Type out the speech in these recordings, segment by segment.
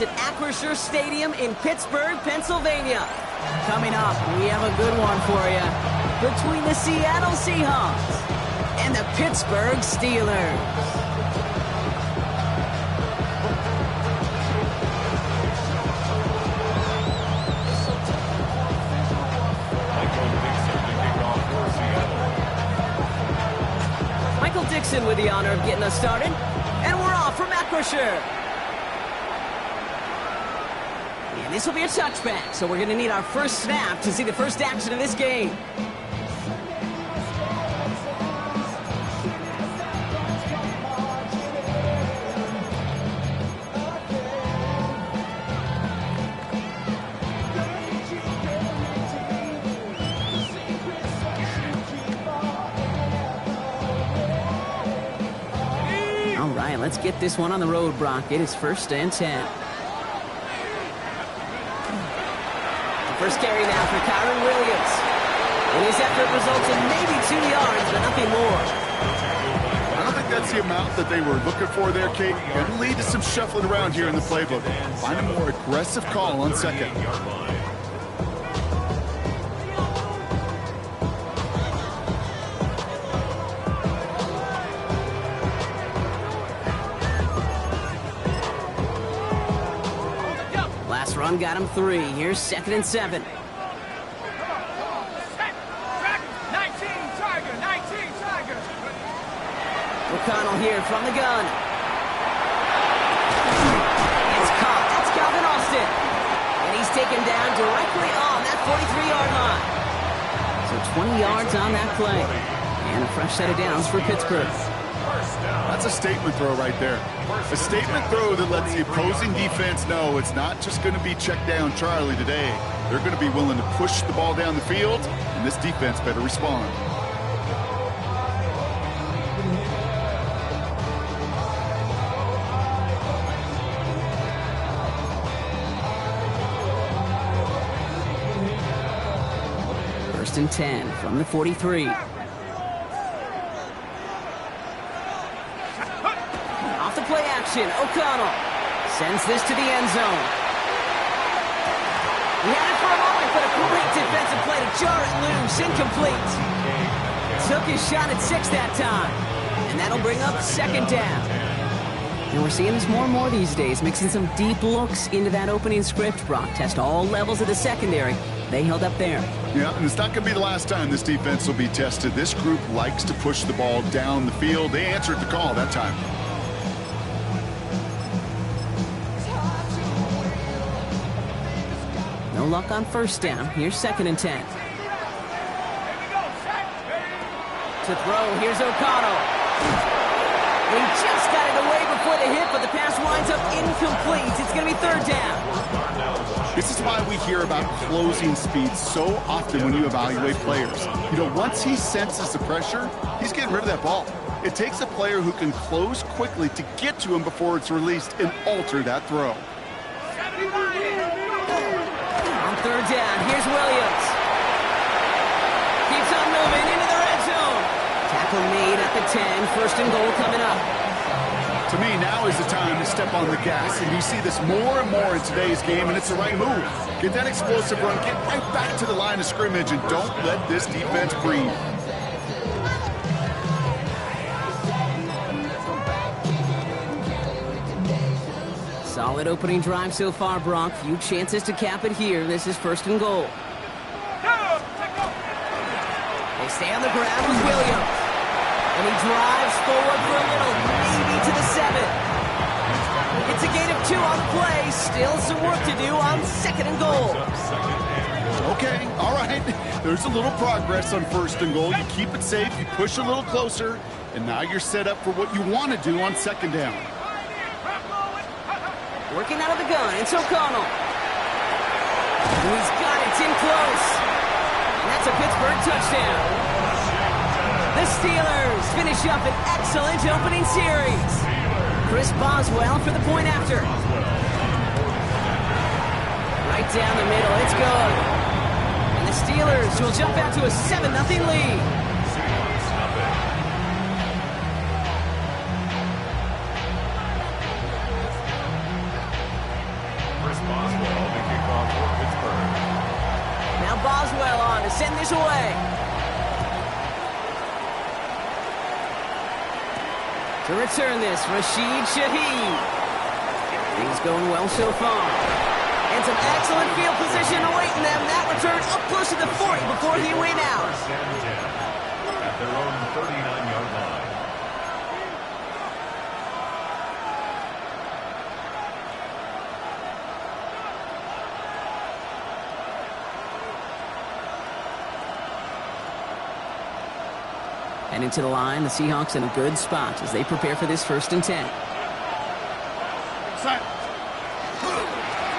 is at Acrisure Stadium in Pittsburgh, Pennsylvania. Coming up, we have a good one for you. Between the Seattle Seahawks and the Pittsburgh Steelers. Michael Dixon with the honor of getting us started. And we're off from Acrisure. And this will be a touchback, so we're going to need our first snap to see the first action of this game. All right, let's get this one on the road, Brock. It is 1st and 10. First carry now for Kyren Williams. And his effort results in maybe 2 yards, but nothing more. I don't think that's the amount that they were looking for there, Kate. Going to lead to some shuffling around here in the playbook. Find a more aggressive call on second. Last run got him 3. Here's 2nd and 7. O'Connell here from the gun. It's caught. That's Calvin Austin. And he's taken down directly on that 43-yard line. So 20 yards on that play. And a fresh set of downs for Pittsburgh. That's a statement throw right there. A statement throw that lets the opposing defense know it's not just going to be check down Charlie today. They're going to be willing to push the ball down the field, and this defense better respond. First and 10 from the 43. Off the play action, O'Connell sends this to the end zone. He had it for a moment, but a great defensive play to jar it loose, incomplete. Took his shot at 6 that time, and that'll bring up 2nd down. And we're seeing this more and more these days, mixing some deep looks into that opening script. Brock test all levels of the secondary. They held up there. Yeah, and it's not going to be the last time this defense will be tested. This group likes to push the ball down the field. They answered the call that time. No luck on 1st down. Here's 2nd and 10. To throw, here's O'Connell. He just got it away before the hit, but the pass winds up incomplete. It's going to be 3rd down. This is why we hear about closing speed so often when you evaluate players. You know, once he senses the pressure, he's getting rid of that ball. It takes a player who can close quickly to get to him before it's released and alter that throw. On 3rd down, here's Williams. Keeps on moving into the red zone. Tackle made at the 10. 1st and goal coming up. To me, now is the time to step on the gas, and you see this more and more in today's game, and it's the right move. Get that explosive run, get right back to the line of scrimmage, and don't let this defense breathe. Solid opening drive so far, Brock. Few chances to cap it here. This is 1st and goal. They stay on the ground with Williams. And he drives forward for a little, maybe to the 7. It's a gain of 2 on the play. Still some work to do on 2nd and goal. Okay, all right. There's a little progress on 1st and goal. You keep it safe, you push a little closer, and now you're set up for what you want to do on 2nd down. Working out of the gun, it's O'Connell. And he's got it, it's in close. And that's a Pittsburgh touchdown. The Steelers finish up an excellent opening series. Chris Boswell for the point after. Right down the middle, it's good. And the Steelers will jump out to a 7-0 lead. to send this away. To return this, Rashid Shaheed. Things going well so far. And some excellent field position awaiting them. That return up close to the 40 before he went out. At their own 39-yard line. And into the line, the Seahawks in a good spot as they prepare for this 1st and 10.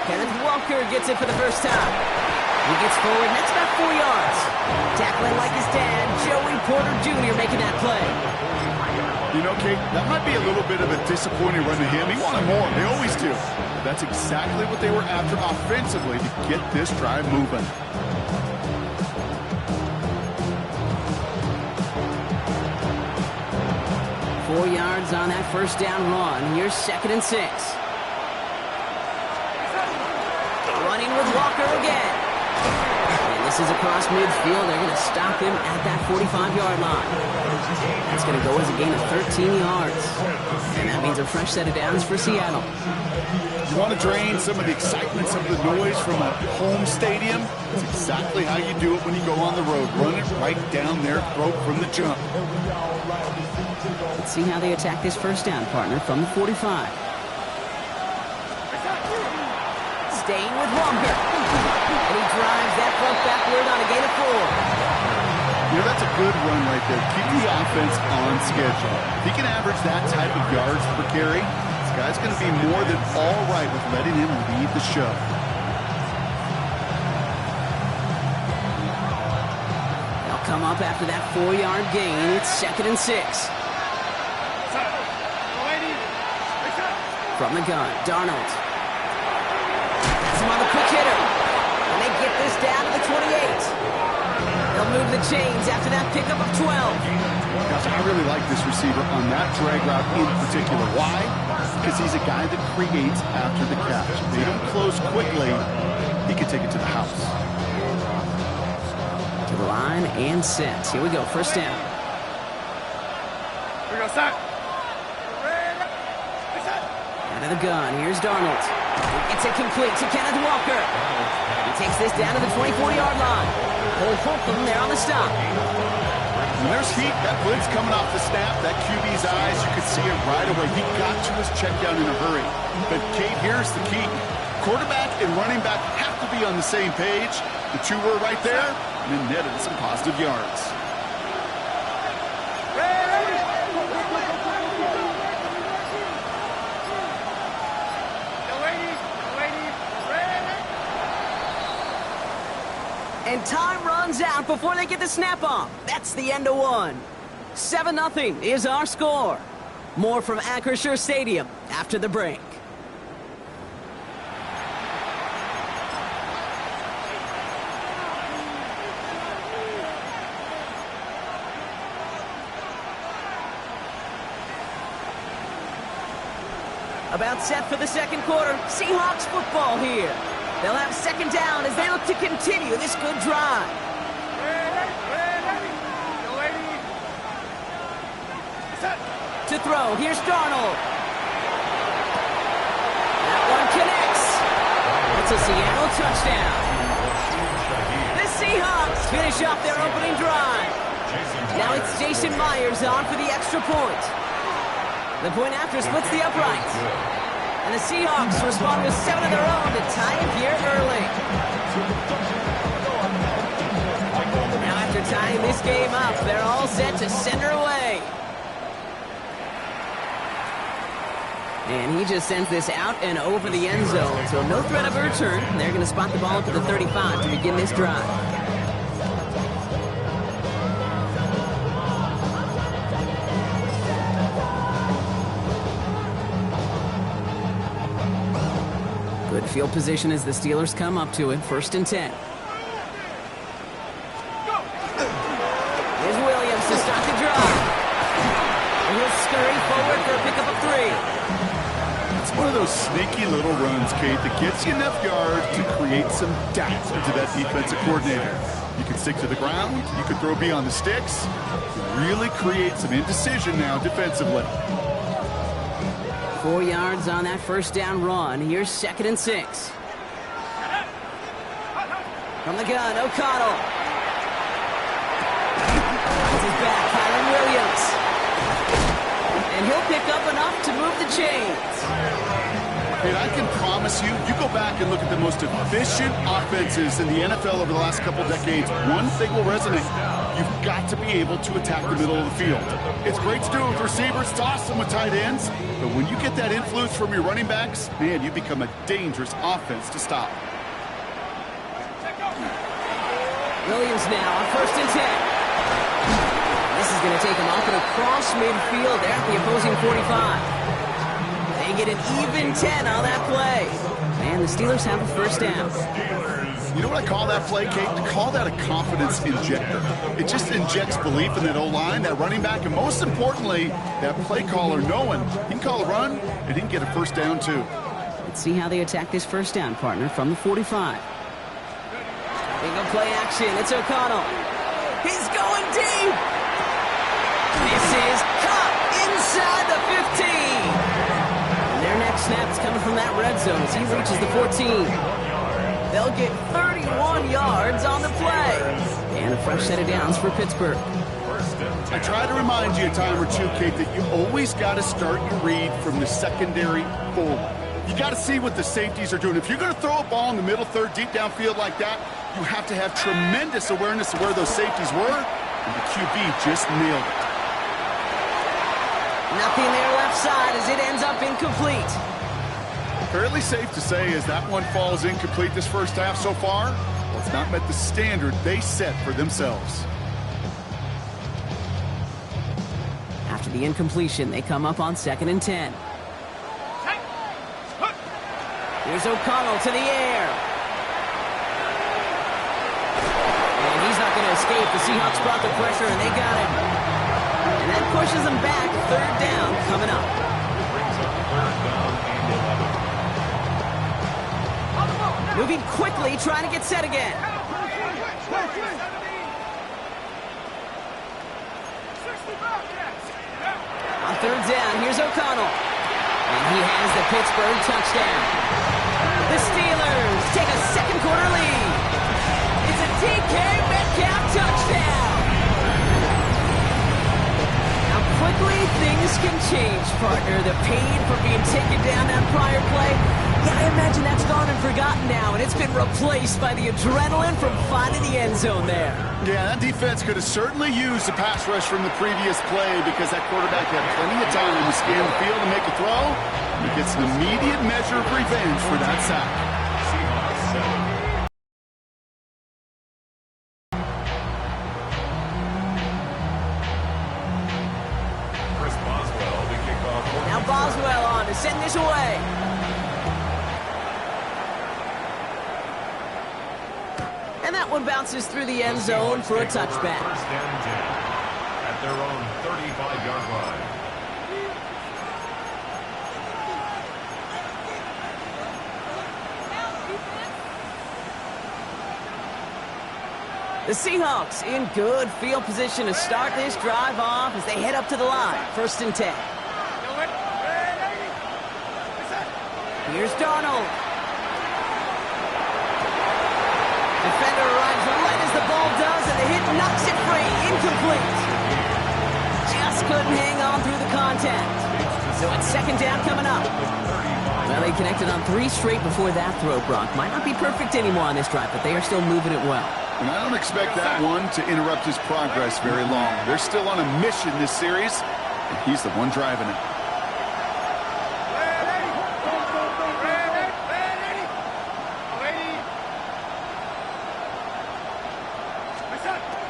Kenneth Walker gets it for the first time. He gets forward, and that's about 4 yards. Tackling like his dad, Joey Porter Jr. making that play. You know, Kate, that might be a little bit of a disappointing run to him. He wanted more. They always do. But that's exactly what they were after offensively to get this drive moving. Four yards on that first down run. Here's 2nd and 6. Running with Walker again. And this is across midfield. They're going to stop him at that 45-yard line. That's going to go as a gain of 13 yards. And that means a fresh set of downs for Seattle. You want to drain some of the excitement, some of the noise from a home stadium? That's exactly how you do it when you go on the road. Run it right down their throat from the jump. Let's see how they attack this first down, partner, from the 45. Staying with Walker. And he drives that front backward on a gain of 4. You know, that's a good run right there. Keep the offense on schedule. If he can average that type of yards per carry, this guy's going to be more than all right with letting him lead the show. They'll come up after that 4-yard gain. It's 2nd and 6. From the gun, Darnold. That's him on the quick hitter. And they get this down to the 28. They'll move the chains after that pickup of 12. Gosh, I really like this receiver on that drag route in particular. Why? Because he's a guy that creates after the catch. If they don't close quickly, he can take it to the house. To the line and set. Here we go, first down. Here we go, start. Out of the gun, here's Darnold. It's it complete to Kenneth Walker. He takes this down to the 24-yard line. Cole Holcomb there on the stop. When there's heat, that blitz coming off the snap, that QB's eyes, you could see it right away. He got to his check down in a hurry. But, Kate, here's the key. Quarterback and running back have to be on the same page. The two were right there, and then netted some positive yards. And time runs out before they get the snap off. That's the end of one. 7-0 is our score. More from Acrisure Stadium after the break. About set for the second quarter. Seahawks football here. They'll have 2nd down as they look to continue this good drive. To throw, here's Darnold. That one connects. It's a Seattle touchdown. The Seahawks finish off their opening drive. Now it's Jason Myers on for the extra point. The point after splits the uprights. And the Seahawks respond with 7 of their own to tie it here early. Now after tying this game up, they're all set to send her away. And he just sends this out and over the end zone. So no threat of a return. They're going to spot the ball up at the 35 to begin this drive. Good field position as the Steelers come up to it. 1st and 10. Here's Williams to start the drive. And he'll scurry forward for a pickup of 3. It's one of those sneaky little runs, Kate, that gets you enough yards to create some doubt into that defensive coordinator. You can stick to the ground. You can throw beyond the sticks. Really create some indecision now defensively. 4 yards on that first down run. Here's 2nd and 6. From the gun, O'Connell. This is back, Kyren Williams. And he'll pick up enough to move the chains. And I can promise you, you go back and look at the most efficient offenses in the NFL over the last couple decades, one thing will resonate. You've got to be able to attack the middle of the field. It's great to do it with receivers, it's awesome with tight ends, but when you get that influence from your running backs, man, you become a dangerous offense to stop. Williams now on 1st and 10. This is going to take him off and across midfield there at the opposing 45. They get an even 10 on that play. And the Steelers have a first down. You know what I call that play, Kate? I call that a confidence injector. It just injects belief in that O-line, that running back, and most importantly, that play caller knowing he can call a run and he can get a first down too. Let's see how they attack this first down, partner, from the 45. Big up play action. It's O'Connell. He's going deep. This is caught inside the 15. Their next snap is coming from that red zone as he reaches the 14. They'll get 31 yards on the play. And a fresh set of downs for Pittsburgh. I try to remind you a time or two, Kate, that you always got to start your read from the secondary forward. You got to see what the safeties are doing. If you're going to throw a ball in the middle third, deep downfield like that, you have to have tremendous awareness of where those safeties were, and the QB just nailed it. Nothing there left side as it ends up incomplete. Fairly safe to say as that one falls incomplete this first half so far, well, it's not met the standard they set for themselves. After the incompletion, they come up on 2nd and 10. Here's O'Connell to the air. And he's not going to escape. The Seahawks brought the pressure, and they got him. And that pushes them back. 3rd down coming up. Moving quickly, trying to get set again. On 3rd down, here's O'Connell. And he has the Pittsburgh touchdown. The Steelers take a second quarter lead. It's a DK Metcalf touchdown. How quickly things can change, partner. The pain from being taken down that prior play, yeah, I imagine that's gone and forgotten now, and it's been replaced by the adrenaline from finding the end zone there. Yeah, that defense could have certainly used the pass rush from the previous play because that quarterback had plenty of time to scan the field and make a throw. He gets an immediate measure of revenge for that sack. Now Boswell on to send this away. And that one bounces through the end zone for a touchback. First down and 10 at their own 35-yard line. The Seahawks in good field position to start this drive off as they head up to the line. 1st and 10. Here's Darnold. Defender arrives right as the ball does, and the hit knocks it free. Incomplete. Just couldn't hang on through the contact. So it's 2nd down coming up. Well, they connected on 3 straight before that throw, Brock. Might not be perfect anymore on this drive, but they are still moving it well. And I don't expect that one to interrupt his progress very long. They're still on a mission this series, and he's the one driving it.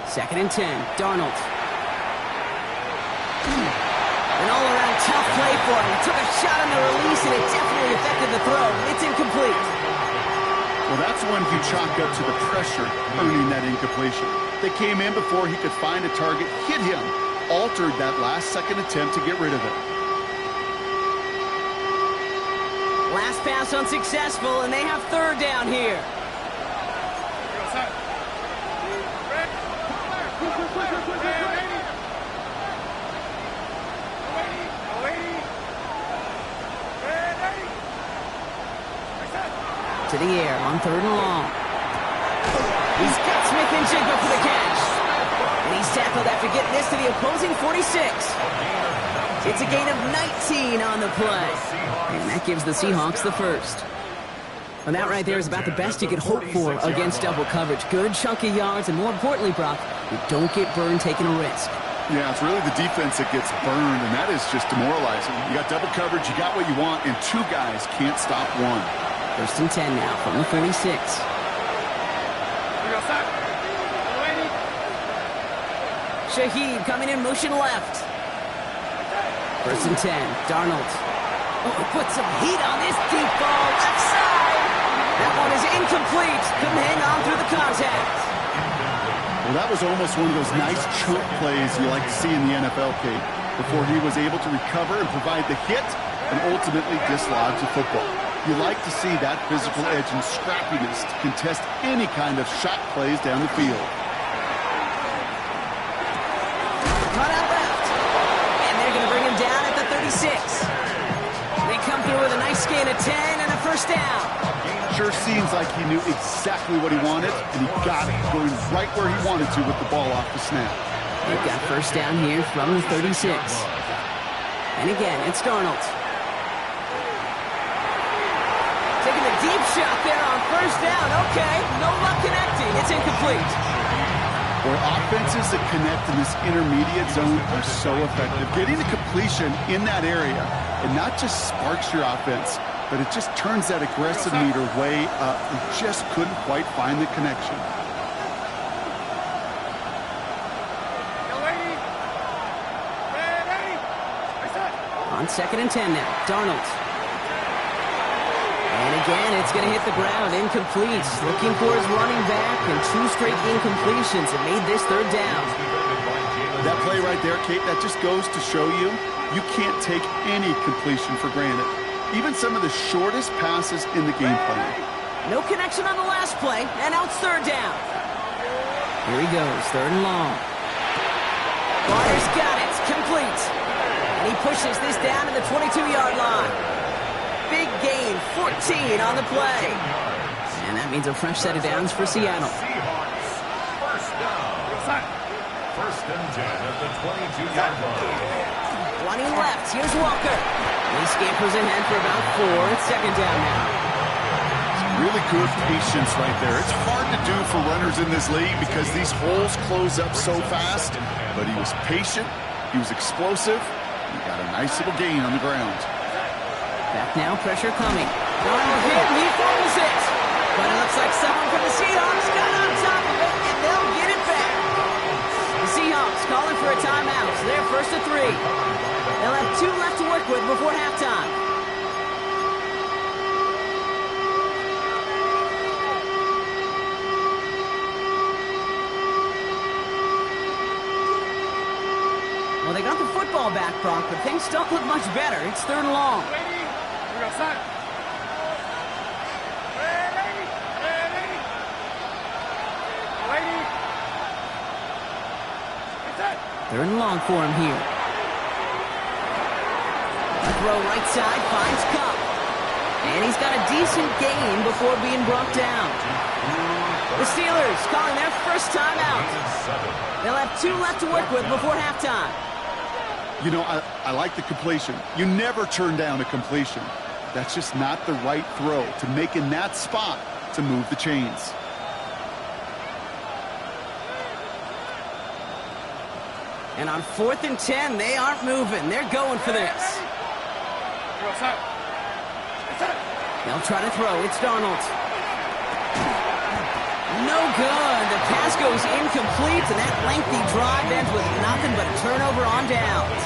Second and 10, Darnold. An all-around tough play for him. He took a shot on the release, and it definitely affected the throw. It's incomplete. Well, that's when he chalked up to the pressure, earning that incompletion. They came in before he could find a target, hit him, altered that last-second attempt to get rid of it. Last pass unsuccessful, and they have 3rd down here. To the air on 3rd and long. He's got Smith and Jigba for the catch. And he's tackled after getting this to the opposing 46. It's a gain of 19 on the play. And that gives the Seahawks the first. And that right there is about the best you could hope for against double coverage. Good chunk of yards, and more importantly, Brock, you don't get burned taking a risk. Yeah, it's really the defense that gets burned, and that is just demoralizing. You got double coverage, you got what you want, and two guys can't stop one. 1st and 10 now from the 46. Shaheed coming in motion left. 1st and 10, Darnold. Oh, put some heat on this deep ball left side. That one is incomplete. Couldn't hang on through the contact. Well, that was almost one of those nice chunk plays you like to see in the NFL, Kate, before he was able to recover and provide the hit and ultimately dislodge the football. You like to see that physical edge and scrappiness to contest any kind of shot plays down the field. Cut out left. And they're going to bring him down at the 36. They come through with a nice gain of 10 and a 1st down. Sure seems like he knew exactly what he wanted, and he got it, going right where he wanted to with the ball off the snap. They've got 1st down here from the 36. And again, it's Darnold. Taking a deep shot there on 1st down. Okay, no luck connecting. It's incomplete. Where offenses that connect in this intermediate zone are so effective. Getting a completion in that area, it not just sparks your offense, but it just turns that aggressive meter way up. And just couldn't quite find the connection. On 2nd and 10 now, Darnold. And again, it's going to hit the ground, incomplete. Looking for his running back, and 2 straight incompletions that made this 3rd down. That play right there, Kate, that just goes to show you, you can't take any completion for granted. Even some of the shortest passes in the game plan. No connection on the last play, and now it's 3rd down. Here he goes, 3rd and long. Waters got it, complete. And he pushes this down to the 22-yard line. Big gain, 14 on the play. And that means a fresh set of downs for Seattle. Seahawks, 1st down. 1st and 10 at the 22-yard line. 20 left, here's Walker. He scampers ahead for about 4. It's 2nd down now. Really good patience right there. It's hard to do for runners in this league because these holes close up so fast. But he was patient, he was explosive, he got a nice little gain on the ground. Back now, pressure coming. Darnold hit, he fumbles it. But it looks like someone from the Seahawks got on top of it, and they'll get it back. The Seahawks calling for a timeout. So they're 1st and 3. They'll have 2 left to work with before halftime. Well, they got the football back, Brock, but things don't look much better. It's 3rd and long. Third and long for him here. A throw right side, finds Kupp. And he's got a decent gain before being brought down. The Steelers calling their 1st timeout. They'll have 2 left to work with before halftime. You know, I like the completion. You never turn down a completion. That's just not the right throw to make in that spot to move the chains. And on 4th and 10, they aren't moving. They're going for this. They'll try to throw. It's Darnold. No good. The pass goes incomplete, and that lengthy drive ends with nothing but a turnover on downs.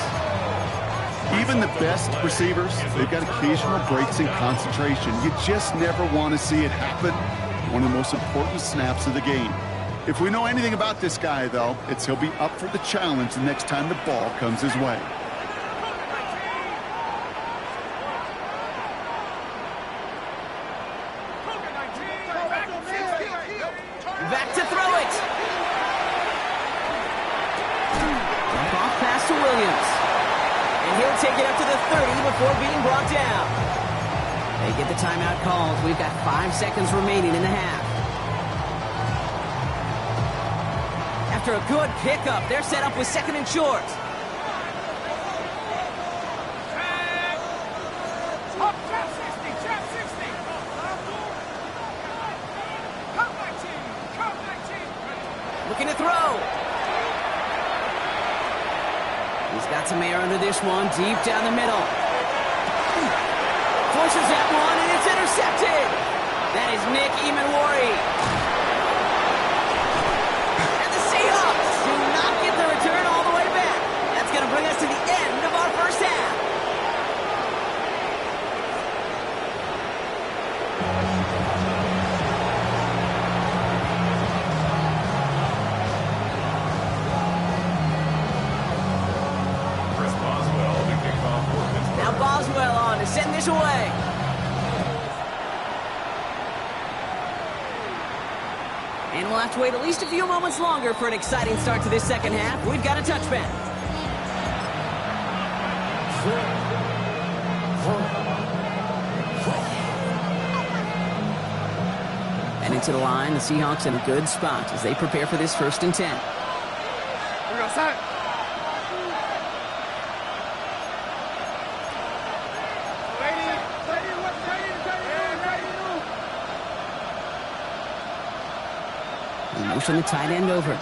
Even the best receivers, they've got occasional breaks in concentration. You just never want to see it happen. One of the most important snaps of the game. If we know anything about this guy, though, it's he'll be up for the challenge the next time the ball comes his way. Back to throw it. Williams. And he'll take it up to the 30 before being brought down. They get the timeout called. We've got 5 seconds remaining in the half. After a good pickup, they're set up with second and short. Looking to throw. He's got some air under this one, deep down the middle. Forces that one, and it's intercepted. That is Nick Emanwari. And the Seahawks do not get the return all the way back. That's going to bring us to the end of our first half. Now Boswell on to send this away. And we'll have to wait at least a few moments longer for an exciting start to this second half. We've got a touchback. And into the line, the Seahawks in a good spot as they prepare for this 1st and 10. Motion the tight end over.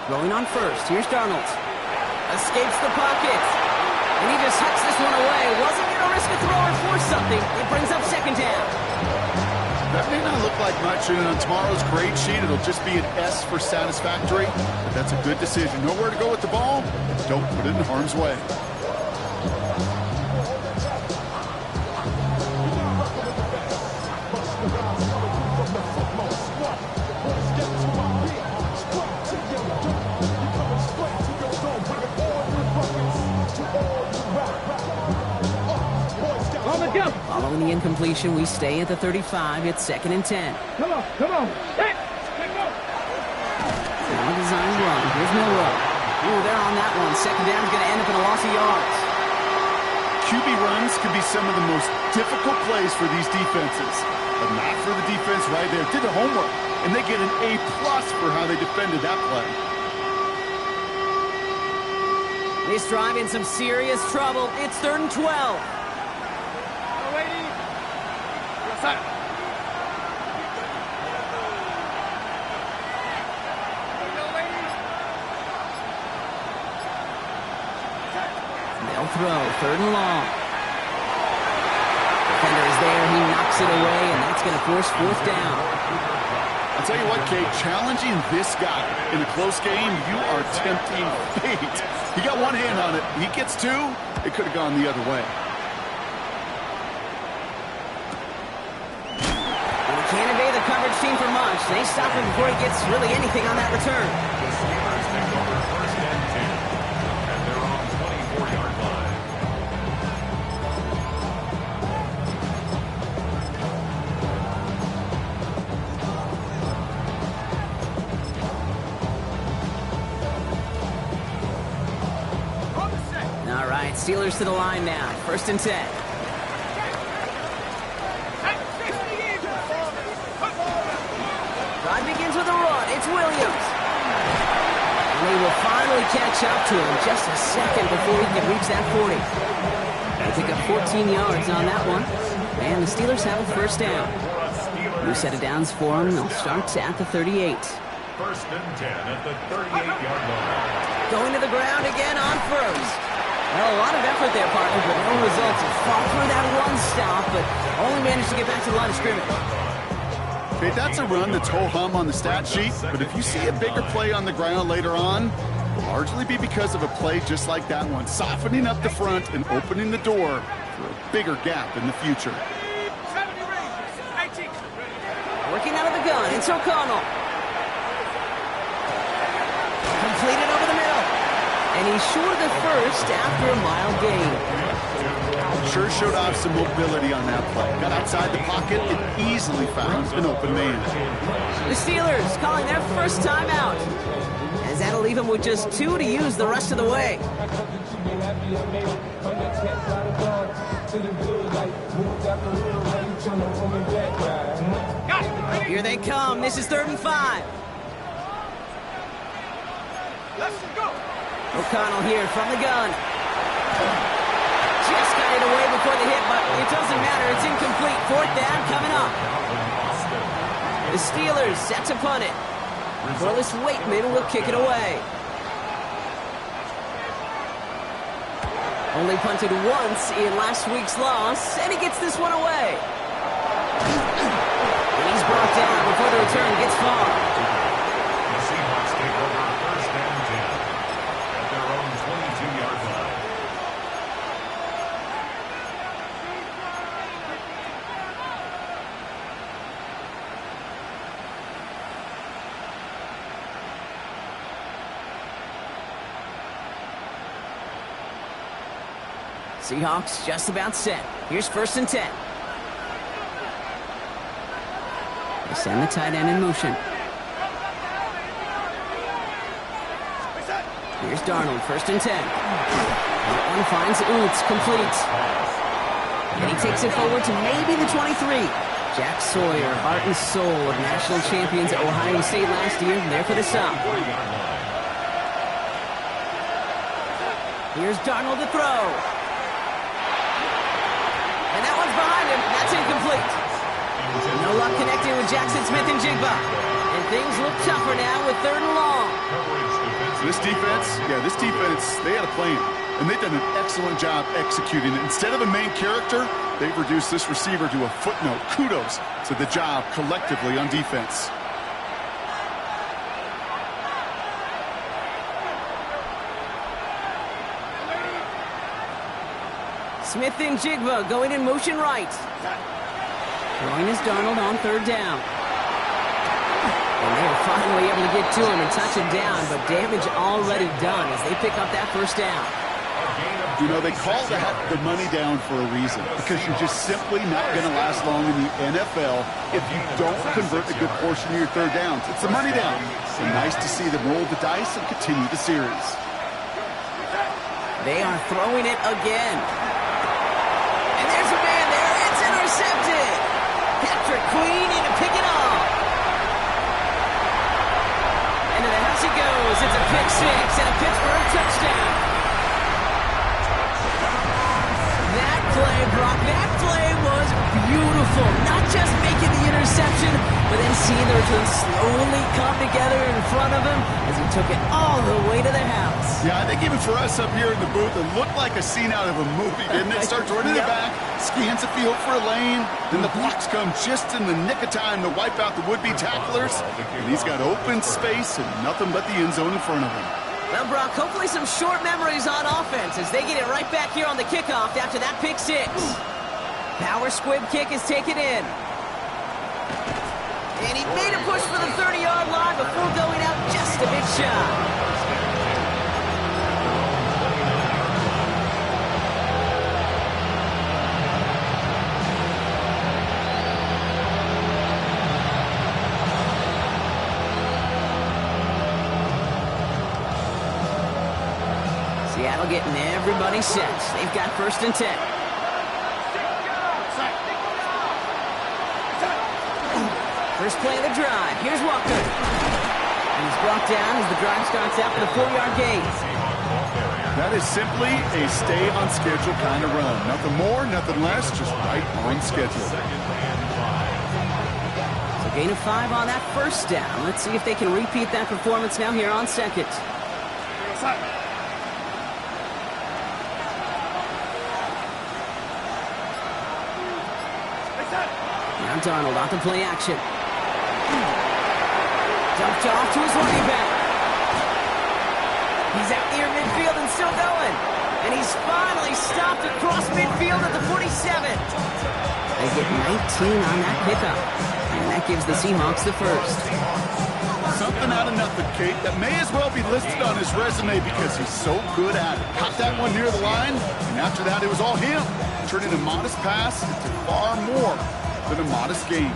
Rolling on first. Here's Darnold. Escapes the pocket. And he just hucks this one away. Wasn't going to risk a throw or force something. It brings up second down. That may not look like much, and on tomorrow's grade sheet, it'll just be an S for satisfactory. But that's a good decision. Nowhere to go with the ball. Don't put it in harm's way. Following the incompletion, we stay at the 35. It's 2nd and 10. Come on. Now a design run. Here's Milrow. Ooh, they're on that one. Second down is going to end up in a loss of yards. QB runs can be some of the most difficult plays for these defenses. But not for the defense right there. Did the homework, and they get an A+ for how they defended that play. This drive in some serious trouble. It's 3rd and 12. They'll throw. 3rd and long. Defender is there. He knocks it away, and that's going to force 4th down. I'll tell you what, Kate, challenging this guy in a close game, you are tempting fate. He got one hand on it. He gets 2. It could have gone the other way. Well, he can't evade the coverage team for much. They stop him before he gets really anything on that return. The Steelers take over 1st and 10 at their own 24-yard line. All right, Steelers to the line now. 1st and 10. Drive begins with a run. It's Williams. And they will finally catch up to him just a second before he can reach that 40. They pick up 14 yards on that one. And the Steelers have a 1st down. New set of downs for them. They'll start at the 38. 1st and 10 at the 38-yard line. Going to the ground again on 1st. Well, a lot of effort there, partner, but no results. He fought for that one stop, but only managed to get back to the line of scrimmage. Okay, that's a run that's ho-hum on the stat sheet, but if you see a bigger play on the ground later on, it'll largely be because of a play just like that one, softening up the front and opening the door for a bigger gap in the future. Working out of the gun, it's O'Connell. Completed over the middle. And he's short of the 1st after a mild gain. Sure showed off some mobility on that play. Got outside the pocket and easily found an open man. The Steelers calling their 1st time out. as that'll leave him with just 2 to use the rest of the way. Here they come. This is 3rd and 5. O'Connell here from the gun. Just got it away before the hit, but it doesn't matter. It's incomplete. 4th down coming up. The Steelers set to punt it. Corliss Waitman will kick it away. Only punted once in last week's loss, and he gets this one away. And he's brought down before the return gets far. The Seahawks take over 1st and 10 at their own 22-yard line. Seahawks just about set. Here's 1st and 10. They send the tight end in motion. Here's Darnold, 1st and 10. That one finds Oots, complete. And he takes it forward to maybe the 23. Jack Sawyer, heart and soul of national champions at Ohio State last year, there for the stop. Here's Darnold to throw. And that one's behind him. That's incomplete. No luck connecting with Jackson Smith-Njigba. And things look tougher now with 3rd and long. This defense, they had a plan. And they've done an excellent job executing it. Instead of a main character, they've reduced this receiver to a footnote. Kudos to the job collectively on defense. Smith-Njigba going in motion right. Throwing is Darnold on 3rd down. And they're finally able to get to him and touch him down, but damage already done as they pick up that 1st down. You know, they call that the money down for a reason, because you're just simply not going to last long in the NFL if you don't convert a good portion of your 3rd downs. It's the money down. So nice to see them roll the dice and continue the series. They are throwing it again. And there's a man there. It's intercepted. Patrick Queen in to pick it off. Into the house he goes. It's a pick 6 and a Pittsburgh touchdown. That play, Brock, that play was beautiful. Not just making the interception, but then seeing the return slowly come together in front of him as he took it all the way to the house. Yeah, I think even for us up here in the booth, it looked like a scene out of a movie, didn't it? Starts running the back, scans the field for a lane, then the blocks come just in the nick of time to wipe out the would-be tacklers, and he's got open space and nothing but the end zone in front of him. Well, Brock, hopefully some short memories on offense as they get it right back here on the kickoff after that pick 6. Power squib kick is taken in. And he made a push for the 30-yard line before going out just a bit shy. Seattle getting everybody set. They've got 1st and 10. First play of the drive. Here's Walker. And he's brought down as the drive starts out with a 4-yard gain. That is simply a stay-on-schedule kind of run. Nothing more, nothing less, just right on schedule. So gain of 5 on that 1st down. Let's see if they can repeat that performance now here on 2nd. Now Darnold out to play action. Dumped off to his running back. He's out near midfield and still going. And he's finally stopped across midfield at the 47. They get 19 on that pickup. And that gives the Seahawks the 1st. Something out of nothing, Kate, that may as well be listed on his resume because he's so good at it. Caught that one near the line, and after that it was all him. Turning a modest pass into far more than a modest gain.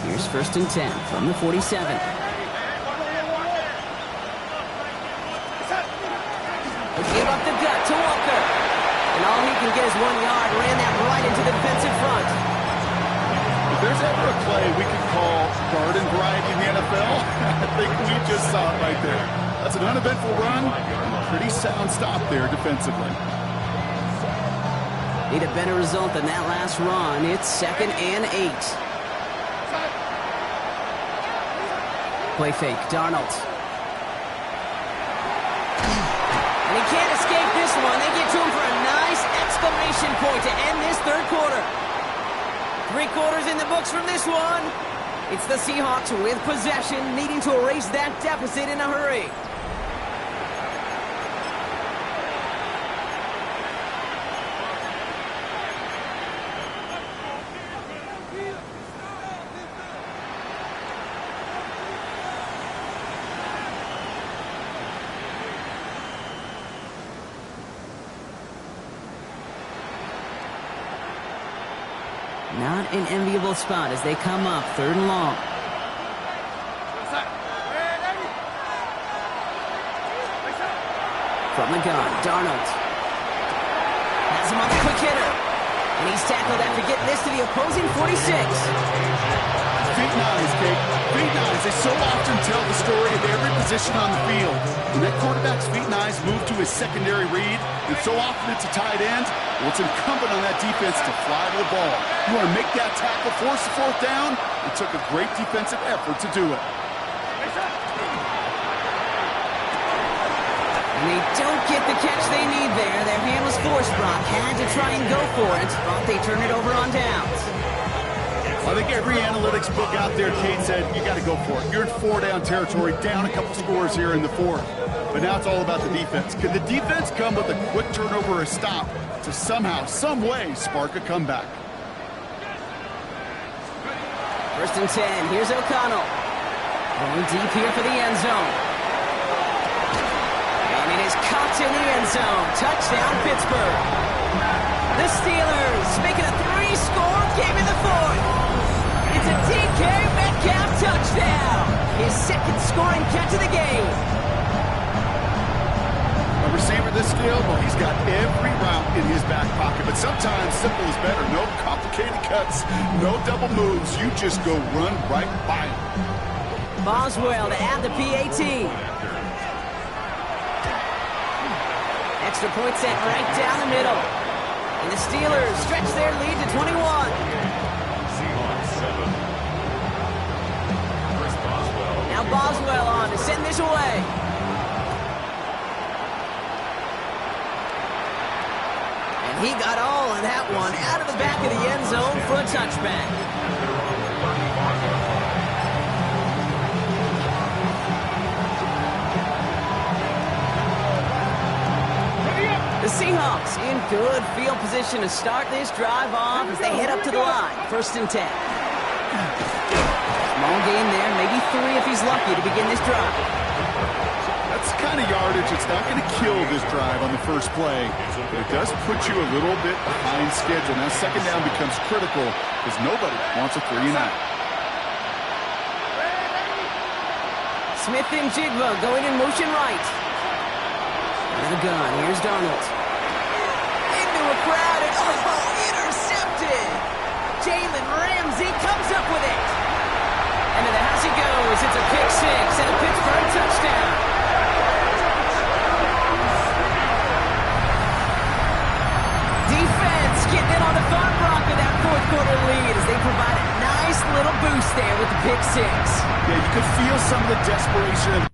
Here's 1st and 10 from the 47. Gave up the gut to Walker. And all he can get is 1 yard. Ran that right into the defensive front. If there's ever a play we can call garden variety in the NFL, I think we just saw it right there. That's an uneventful run. Pretty sound stop there defensively. Need a better result than that last run. It's 2nd and 8. Play fake, Darnold. And he can't escape this one. They get to him for a nice exclamation point to end this third quarter. 3 quarters in the books from this one. It's the Seahawks with possession, needing to erase that deficit in a hurry. Not an enviable spot as they come up 3rd and long. From the gun, Darnold. Has him on the quick hitter. And he's tackled after getting this to the opposing 46. Feet nines, Kate. Feet nines. They so often tell the story of every position on the field. When that quarterback's feet nines move to his secondary read, and so often it's a tight end, well, it's incumbent on that defense to fly to the ball. You want to make that tackle, force the 4th down. It took a great defensive effort to do it. And they don't get the catch they need there. Their hand was forced, Brock. Had to try and go for it. Thought they turned it over on downs. I think every analytics book out there, Kate, said you got to go for it. You're in 4-down territory, down a couple scores here in the 4th. But now it's all about the defense. Can the defense come with a quick turnover or a stop to somehow, some way, spark a comeback? 1st and 10. Here's O'Connell. Going deep here for the end zone. And it is caught in the end zone. Touchdown, Pittsburgh. The Steelers making a 3-score game in the 4th. It's a DK Metcalf touchdown. His 2nd scoring catch of the game. A receiver this skilled, well, he's got every route in his back pocket. But sometimes simple is better. No complicated cuts, no double moves. You just go run right by him. Boswell to add the PAT. Extra point set right down the middle. And the Steelers stretch their lead to 21. Seahawks 7. Chris Boswell. Now Boswell on to send this away. And he got all of that one out of the back of the end zone for a touchback. The Seahawks in good field position to start this drive off as they head up to the line. 1st and 10. Small gain there, maybe 3 if he's lucky to begin this drive. That's the kind of yardage it's not going to kill this drive on the first play. But it does put you a little bit behind schedule. Now 2nd down becomes critical because nobody wants a 3-and-out. Smith and Jigba going in motion right. Out of the gun, here's Darnold. Into a crowd and intercepted. Jalen Ramsey comes up with it. And to the house he goes. It's a pick 6 and a Pittsburgh touchdown. Defense getting in on the fun block of that 4th quarter lead as they provide a nice little boost there with the pick 6. Yeah, you could feel some of the desperation